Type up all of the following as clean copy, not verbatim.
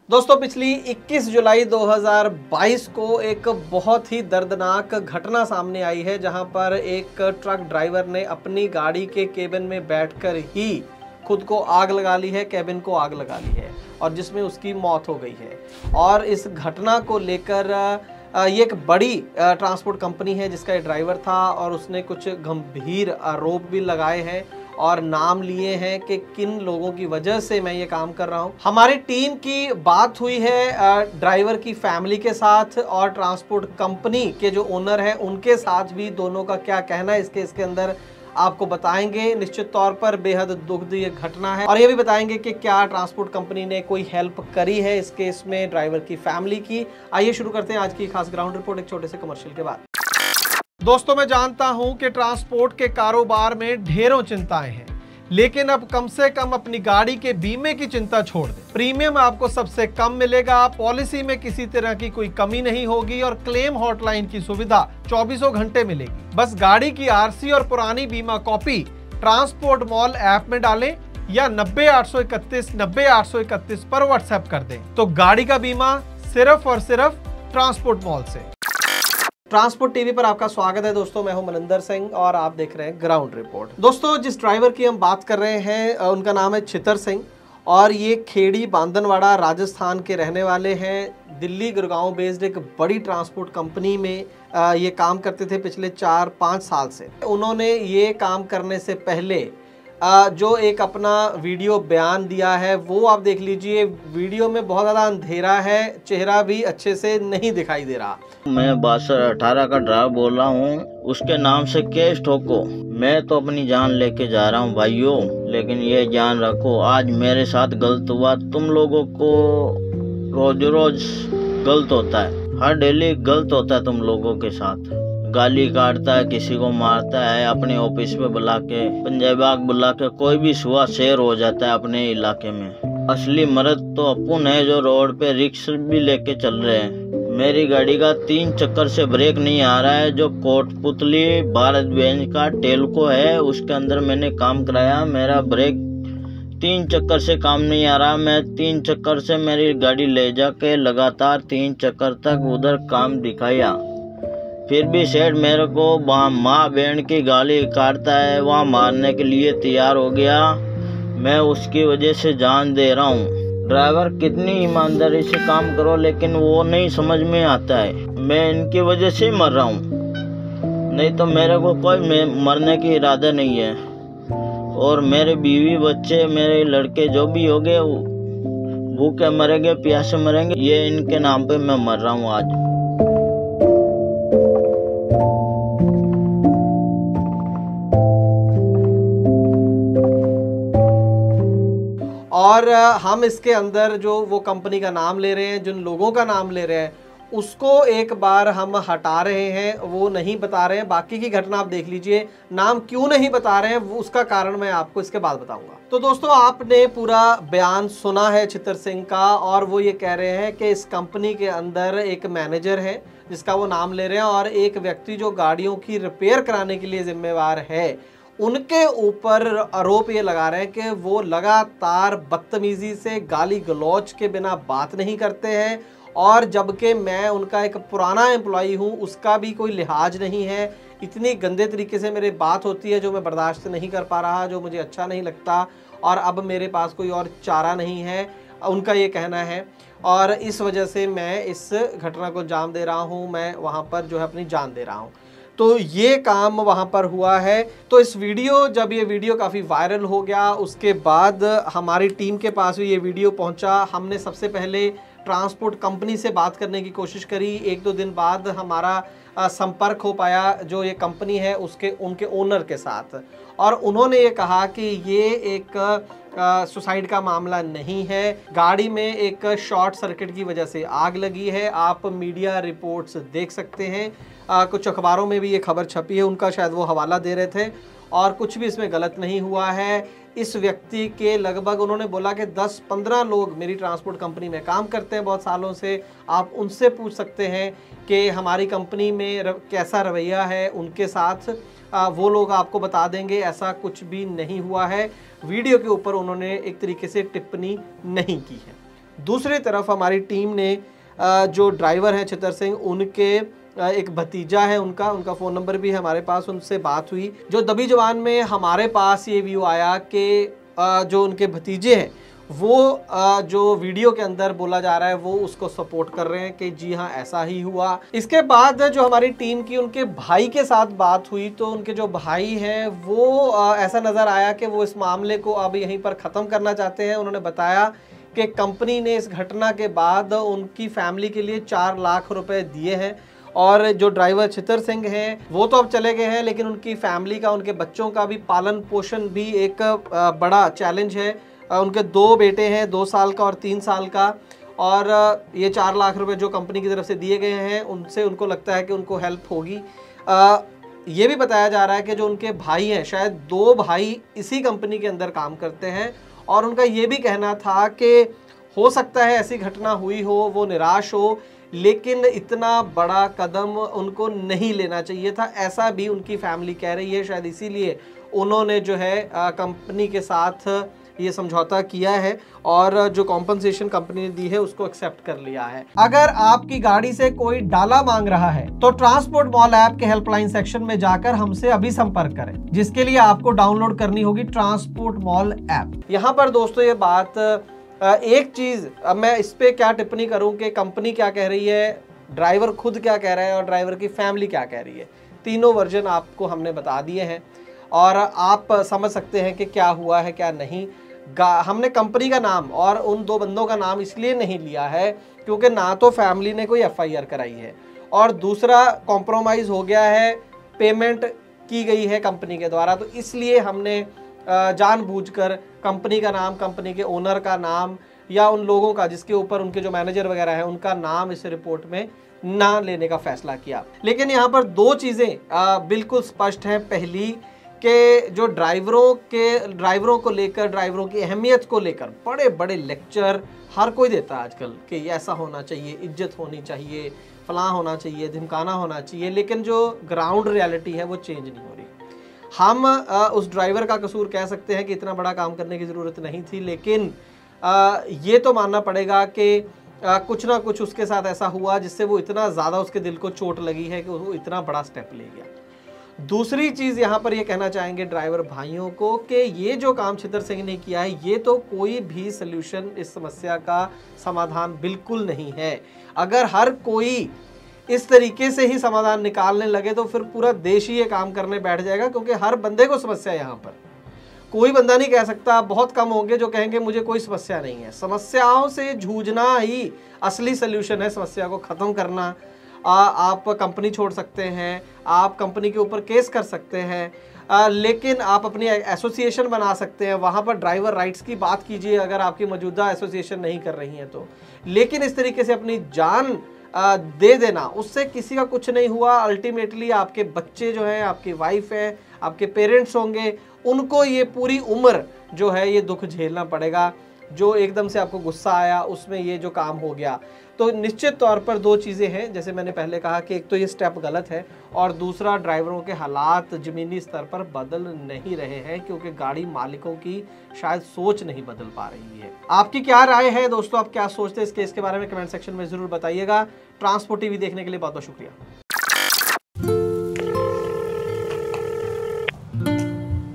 दोस्तों पिछली 21 जुलाई 2022 को एक बहुत ही दर्दनाक घटना सामने आई है, जहां पर एक ट्रक ड्राइवर ने अपनी गाड़ी के केबिन में बैठकर ही खुद को आग लगा ली है, केबिन को आग लगा ली है और जिसमें उसकी मौत हो गई है। और इस घटना को लेकर ये एक बड़ी ट्रांसपोर्ट कंपनी है जिसका ये ड्राइवर था और उसने कुछ गंभीर आरोप भी लगाए हैं और नाम लिए हैं कि किन लोगों की वजह से मैं ये काम कर रहा हूँ। हमारी टीम की बात हुई है ड्राइवर की फैमिली के साथ और ट्रांसपोर्ट कंपनी के जो ओनर हैं उनके साथ भी। दोनों का क्या कहना है इसके अंदर आपको बताएंगे। निश्चित तौर पर बेहद दुखद घटना है और ये भी बताएंगे कि क्या ट्रांसपोर्ट कंपनी ने कोई हेल्प करी है इस केस में ड्राइवर की फैमिली की। आइए शुरू करते हैं आज की खास ग्राउंड रिपोर्ट एक छोटे से कमर्शियल के बाद। दोस्तों मैं जानता हूं कि ट्रांसपोर्ट के कारोबार में ढेरों चिंताएं हैं, लेकिन अब कम से कम अपनी गाड़ी के बीमे की चिंता छोड़ दें। प्रीमियम आपको सबसे कम मिलेगा, पॉलिसी में किसी तरह की कोई कमी नहीं होगी और क्लेम हॉटलाइन की सुविधा 24 घंटे मिलेगी। बस गाड़ी की आरसी और पुरानी बीमा कॉपी ट्रांसपोर्ट मॉल ऐप में डालें या 90-831-90-831 पर व्हाट्सएप कर दें तो गाड़ी का बीमा सिर्फ और सिर्फ ट्रांसपोर्ट मॉल से। ट्रांसपोर्ट टीवी पर आपका स्वागत है दोस्तों, मैं हूं मनिंदर सिंह और आप देख रहे हैं ग्राउंड रिपोर्ट। दोस्तों जिस ड्राइवर की हम बात कर रहे हैं उनका नाम है छितर सिंह और ये खेड़ी बांदनवाड़ा राजस्थान के रहने वाले हैं। दिल्ली गुड़गांव बेस्ड एक बड़ी ट्रांसपोर्ट कंपनी में ये काम करते थे पिछले 4-5 साल से। उन्होंने ये काम करने से पहले जो एक अपना वीडियो बयान दिया है वो आप देख लीजिए। वीडियो में बहुत ज़्यादा अंधेरा है, चेहरा भी अच्छे से नहीं दिखाई दे रहा। मैं 6218 का ड्राइवर बोल रहा हूँ, उसके नाम से केस ठोको। मैं तो अपनी जान लेके जा रहा हूँ भाइयों, लेकिन ये जान रखो आज मेरे साथ गलत हुआ। तुम लोगों को रोज रोज गलत होता है, हर डेली गलत होता है तुम लोगों के साथ। गाली काटता है, किसी को मारता है, अपने ऑफिस पे बुला के, पंजाब बुला के, कोई भी सुआ शेर हो जाता है अपने इलाके में। असली मर्द तो अपन है जो रोड पे रिक्शा भी लेके चल रहे हैं। मेरी गाड़ी का 3 चक्कर से ब्रेक नहीं आ रहा है। जो कोटपुतली भारत बेंज का टेलको है उसके अंदर मैंने काम कराया, मेरा ब्रेक 3 चक्कर से काम नहीं आ रहा। मैं 3 चक्कर से मेरी गाड़ी ले जाके लगातार 3 चक्कर तक उधर काम दिखाया, फिर भी सेठ मेरे को वहाँ माँ बहन की गाली काटता है, वहाँ मारने के लिए तैयार हो गया। मैं उसकी वजह से जान दे रहा हूँ। ड्राइवर कितनी ईमानदारी से काम करो लेकिन वो नहीं समझ में आता है। मैं इनकी वजह से मर रहा हूँ, नहीं तो मेरे को कोई मरने की इरादा नहीं है। और मेरे बीवी बच्चे मेरे लड़के जो भी हो गए भूखे मरेंगे, प्यासे मरेंगे, ये इनके नाम पे मैं मर रहा हूँ आज। और हम इसके अंदर जो वो कंपनी का नाम ले रहे हैं, जिन लोगों का नाम ले रहे हैं उसको एक बार हम हटा रहे हैं, वो नहीं बता रहे हैं। बाकी की घटना आप देख लीजिए। नाम क्यों नहीं बता रहे हैं वो उसका कारण मैं आपको इसके बाद बताऊंगा। तो दोस्तों आपने पूरा बयान सुना है छितर सिंह का और वो ये कह रहे हैं कि इस कंपनी के अंदर एक मैनेजर है जिसका वो नाम ले रहे हैं और एक व्यक्ति जो गाड़ियों की रिपेयर कराने के लिए जिम्मेवार है, उनके ऊपर आरोप ये लगा रहे हैं कि वो लगातार बदतमीजी से गाली गलौज के बिना बात नहीं करते हैं और जबकि मैं उनका एक पुराना एम्प्लॉई हूँ उसका भी कोई लिहाज नहीं है। इतनी गंदे तरीके से मेरी बात होती है जो मैं बर्दाश्त नहीं कर पा रहा, जो मुझे अच्छा नहीं लगता और अब मेरे पास कोई और चारा नहीं है, उनका ये कहना है। और इस वजह से मैं इस घटना को अंजाम दे रहा हूँ, मैं वहाँ पर जो है अपनी जान दे रहा हूँ। तो ये काम वहाँ पर हुआ है। तो इस वीडियो जब ये वीडियो काफ़ी वायरल हो गया उसके बाद हमारी टीम के पास भी ये वीडियो पहुँचा। हमने सबसे पहले ट्रांसपोर्ट कंपनी से बात करने की कोशिश करी। 1-2 दिन बाद हमारा संपर्क हो पाया जो ये कंपनी है उनके ओनर के साथ और उन्होंने ये कहा कि ये एक सुसाइड का मामला नहीं है, गाड़ी में एक शॉर्ट सर्किट की वजह से आग लगी है। आप मीडिया रिपोर्ट्स देख सकते हैं, कुछ अखबारों में भी ये खबर छपी है, उनका शायद वो हवाला दे रहे थे और कुछ भी इसमें गलत नहीं हुआ है। इस व्यक्ति के लगभग उन्होंने बोला कि 10-15 लोग मेरी ट्रांसपोर्ट कंपनी में काम करते हैं बहुत सालों से, आप उनसे पूछ सकते हैं कि हमारी कंपनी में कैसा रवैया है उनके साथ, वो लोग आपको बता देंगे। ऐसा कुछ भी नहीं हुआ है। वीडियो के ऊपर उन्होंने एक तरीके से टिप्पणी नहीं की है। दूसरी तरफ हमारी टीम ने जो ड्राइवर हैं छितर सिंह, उनके एक भतीजा है, उनका फ़ोन नंबर भी है हमारे पास, उनसे बात हुई। जो दबी जवान में हमारे पास ये व्यू आया कि जो उनके भतीजे हैं वो जो वीडियो के अंदर बोला जा रहा है वो उसको सपोर्ट कर रहे हैं कि जी हाँ ऐसा ही हुआ। इसके बाद जो हमारी टीम की उनके भाई के साथ बात हुई तो उनके जो भाई हैं वो ऐसा नज़र आया कि वो इस मामले को अब यहीं पर ख़त्म करना चाहते हैं। उन्होंने बताया कि कंपनी ने इस घटना के बाद उनकी फैमिली के लिए 4 लाख रुपए दिए हैं और जो ड्राइवर छितर सिंह हैं वो तो अब चले गए हैं, लेकिन उनकी फैमिली का, उनके बच्चों का भी पालन पोषण भी एक बड़ा चैलेंज है। उनके 2 बेटे हैं, 2 साल का और 3 साल का, और ये 4 लाख रुपए जो कंपनी की तरफ से दिए गए हैं उनसे उनको लगता है कि उनको हेल्प होगी। ये भी बताया जा रहा है कि जो उनके भाई हैं, शायद 2 भाई इसी कंपनी के अंदर काम करते हैं और उनका ये भी कहना था कि हो सकता है ऐसी घटना हुई हो, वो निराश हो, लेकिन इतना बड़ा कदम उनको नहीं लेना चाहिए था, ऐसा भी उनकी फैमिली कह रही है। शायद इसीलिए उन्होंने जो है कंपनी के साथ ये समझौता किया है और जो कॉम्पनसेशन कंपनी ने दी है उसको एक्सेप्ट कर लिया है। अगर आपकी गाड़ी से कोई डाला मांग रहा है तो ट्रांसपोर्ट मॉल ऐप के हेल्पलाइन सेक्शन में जाकर हमसे अभी संपर्क करें, जिसके लिए आपको डाउनलोड करनी होगी ट्रांसपोर्ट मॉल ऐप। यहाँ पर दोस्तों ये बात, एक चीज अब मैं इस पे क्या टिप्पणी करूं कि कंपनी क्या कह रही है, ड्राइवर खुद क्या कह रहा है और ड्राइवर की फैमिली क्या कह रही है। तीनों वर्जन आपको हमने बता दिए हैं और आप समझ सकते हैं कि क्या हुआ है क्या नहीं। हमने कंपनी का नाम और उन 2 बंदों का नाम इसलिए नहीं लिया है क्योंकि ना तो फैमिली ने कोई FIR कराई है और दूसरा कॉम्प्रोमाइज़ हो गया है, पेमेंट की गई है कंपनी के द्वारा, तो इसलिए हमने जानबूझकर कंपनी का नाम, कंपनी के ओनर का नाम या उन लोगों का जिसके ऊपर उनके जो मैनेजर वगैरह है उनका नाम इस रिपोर्ट में ना लेने का फैसला किया। लेकिन यहाँ पर 2 चीज़ें बिल्कुल स्पष्ट हैं। पहली कि जो ड्राइवरों को लेकर, ड्राइवरों की अहमियत को लेकर बड़े बड़े लेक्चर हर कोई देता है आजकल कि ये ऐसा होना चाहिए, इज्जत होनी चाहिए, फलां होना चाहिए, धमकाना होना चाहिए, लेकिन जो ग्राउंड रियलिटी है वो चेंज नहीं हो रही। हम उस ड्राइवर का कसूर कह सकते हैं कि इतना बड़ा काम करने की ज़रूरत नहीं थी, लेकिन ये तो मानना पड़ेगा कि कुछ ना कुछ उसके साथ ऐसा हुआ जिससे वो इतना ज़्यादा उसके दिल को चोट लगी है कि वो इतना बड़ा स्टेप ले गया। दूसरी चीज़ यहाँ पर ये कहना चाहेंगे ड्राइवर भाइयों को कि ये जो काम छितर सिंह ने किया है ये तो कोई भी सल्यूशन इस समस्या का समाधान बिल्कुल नहीं है। अगर हर कोई इस तरीके से ही समाधान निकालने लगे तो फिर पूरा देश ही ये काम करने बैठ जाएगा, क्योंकि हर बंदे को समस्या है। यहाँ पर कोई बंदा नहीं कह सकता, बहुत कम होंगे जो कहेंगे मुझे कोई समस्या नहीं है। समस्याओं से जूझना ही असली सल्यूशन है, समस्या को ख़त्म करना। आप कंपनी छोड़ सकते हैं, आप कंपनी के ऊपर केस कर सकते हैं, लेकिन आप अपनी एसोसिएशन बना सकते हैं, वहाँ पर ड्राइवर राइट्स की बात कीजिए अगर आपकी मौजूदा एसोसिएशन नहीं कर रही है तो। लेकिन इस तरीके से अपनी जान दे देना, उससे किसी का कुछ नहीं हुआ। अल्टीमेटली आपके बच्चे जो हैं, आपकी वाइफ है, आपके पेरेंट्स होंगे, उनको ये पूरी उम्र जो है ये दुख झेलना पड़ेगा। जो एकदम से आपको गुस्सा आया उसमें ये जो काम हो गया, तो निश्चित तौर पर 2 चीज़ें हैं। जैसे मैंने पहले कहा कि एक तो ये स्टेप गलत है और दूसरा ड्राइवरों के हालात ज़मीनी स्तर पर बदल नहीं रहे हैं, क्योंकि गाड़ी मालिकों की शायद सोच नहीं बदल पा रही है। आपकी क्या राय है दोस्तों, आप क्या सोचते हैं इस केस के बारे में, कमेंट सेक्शन में ज़रूर बताइएगा। ट्रांसपोर्ट टीवी देखने के लिए बहुत बहुत शुक्रिया।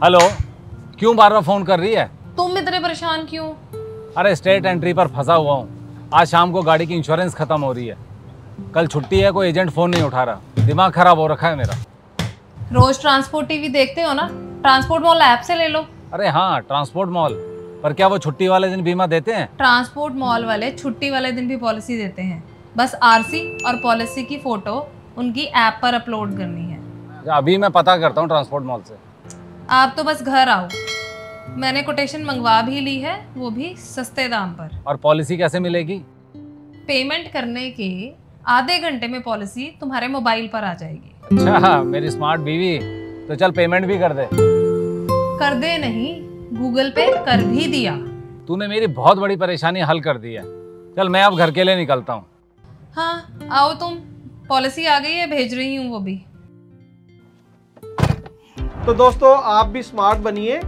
हेलो, क्यों बार बार फोन कर रही है? तुम इतने परेशान क्यों? अरे स्टेट एंट्री पर फंसा हुआ हूँ। आज शाम को गाड़ी की इंश्योरेंस खत्म हो रही है, कल छुट्टी है, कोई एजेंट फोन नहीं उठा रहा, दिमाग खराब हो रखा है मेरा। रोज ट्रांसपोर्ट टीवी देखते हो ना, ट्रांसपोर्ट मॉल ऐप से ले लो। अरे हाँ, ट्रांसपोर्ट मॉल, पर क्या वो छुट्टी वाले दिन बीमा देते हैं? ट्रांसपोर्ट मॉल वाले छुट्टी वाले दिन भी पॉलिसी देते हैं, बस RC और पॉलिसी की फोटो उनकी ऐप पर अपलोड करनी है। अभी मैं पता करता हूँ ट्रांसपोर्ट मॉल से। आप तो बस घर आओ, मैंने कोटेशन मंगवा भी ली है, वो भी सस्ते दाम पर। और पॉलिसी कैसे मिलेगी? पेमेंट करने के आधे घंटे में पॉलिसी तुम्हारे मोबाइल पर आ जाएगी। अच्छा, मेरी स्मार्ट बीवी, तो चल पेमेंट भी कर दे। कर दे नहीं, गूगल पे कर भी दिया। तूने मेरी बहुत बड़ी परेशानी हल कर दी है। चल मैं अब घर के लिए निकलता हूँ। हाँ आओ तुम, पॉलिसी आ गई है, भेज रही हूँ वो भी। तो दोस्तों आप भी स्मार्ट बनिए,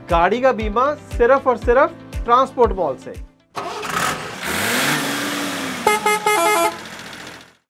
गाड़ी का बीमा सिर्फ और सिर्फ ट्रांसपोर्ट मॉल से।